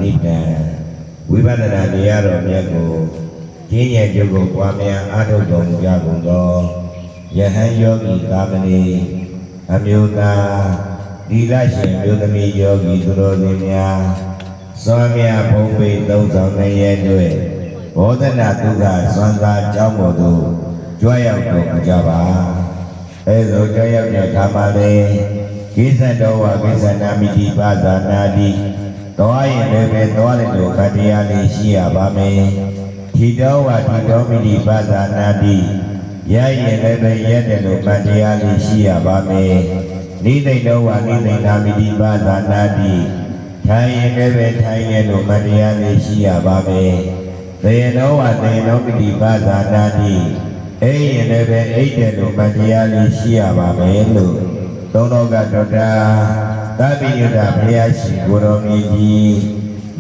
တိတံဝိပဿနာတရားတော်မြတ်ကိုကျင့်ရဲ့ကျုပ်ကိုပွားများအားထုတ်တော်မူကြကုန်သောယဟန်ယောဂီသာမဏေအမျိုးသားဒီလရှင်မျိုးသမီးယောဂီသူတော်စင်များစွမ်းမြဘုံပေသုံးဆောင်နေရဲ့တွေ့ဘောဓနာဒုက္ခစွမ်းသာကြောင်းပေါ်သို့ကြွရောက်တော်မူကြပါအဲသို့ကြွရောက်တဲ့အခါမှာလည်းကိစ္စတော်ဝကိစ္စနာမိတိပါဇာနာတိတော်ရင်လည်းပဲတော်တယ်လို့ခတရားလေးရှိရပါမယ်ထီတော်ဝထီတော်မိတိပါဇာနာတိရရင်လည်းပဲရတယ်လို့ခတရားလေးရှိရပါမယ်နိသိတော်ဝနိသိနာမိတိပါဇာနာတိထိုင်ရင်လည်းပဲထိုင်ရလို့ခတရားလေးရှိရပါမယ်သေတော်ဝသေတော်မိတိပါဇာနာတိအိရင်လည်းပဲအိတ်တယ်လို့တရားလေးရှိရပါမယ်လို့သုံးတော်ကတော်တာသဗ္ဗညုတဘုရားရှင်ကိုတော်မြတ်ကြီး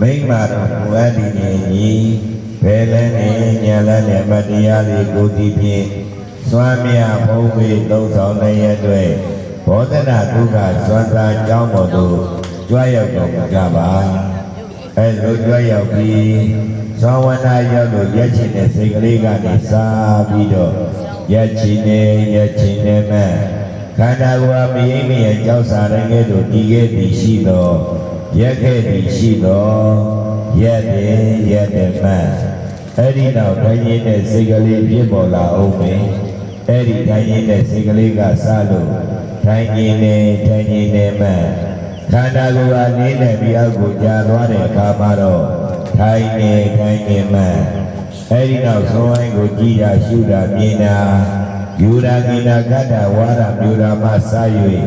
မိမ္မာတော်ဘုရားဒီနေကြီးဘယ်လဲနေညာလဲနေမတရားလေးကိုကြည့်ဖြင့်စွမ်းမြဘုံပေသုံးဆောင်တဲ့ရဲ့အတွက်ဘောဓနာဒုက္ခစွမ်းသာကြောင်းပေါ်သို့ကြွရောက်တော်မူကြပါအဲလိုကြွရောက်ပြီးဇောဝနာရောက်လို့ရက်ချင်တဲ့စိတ်ကလေးကနေစားပြီးတော့ရက်ချင်နေမဲ့ခန္ဓာကိုယ်မရင်းမရကြောက်စားတဲ့ကဲ့သို့တည်ခဲ့သည်ရှိသောရက်ခဲ့သည်ရှိသောရက်တယ်မှအဲ့ဒီတော့ထိုင်ရင်းတဲ့စိတ်ကလေးပြည့်ပေါ်လာအောင်ပဲအဲ့ဒီထိုင်ရင်းတဲ့စိတ်ကလေးကစလို့ထိုင်ရင်းနေမှခန္ဓာကိုယ်နေတဲ့တရားကိုကြာသွားတဲ့အခါမှာတော့ထိုင်နေမှအဲ့ဒီတော့ဇောဝိုင်းကိုကြည်တာရှုတာမြင်တာယူရာကိနာကတ္တဝါရမြူရာမစ၍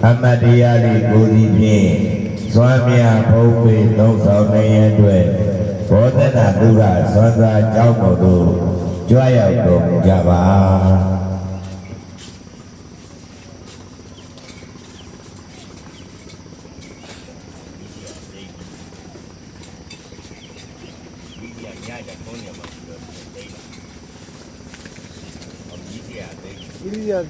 အမတ်တရားလေးကိုစီဖြင့်စွမ်းမြဘုံပေသုံးဆောင်နေရတဲ့ဘောဓနာဒုက္ခစွမ်းသာကြောင်းပေါ်သို့ကြွရောက်တော်မူကြပါIya,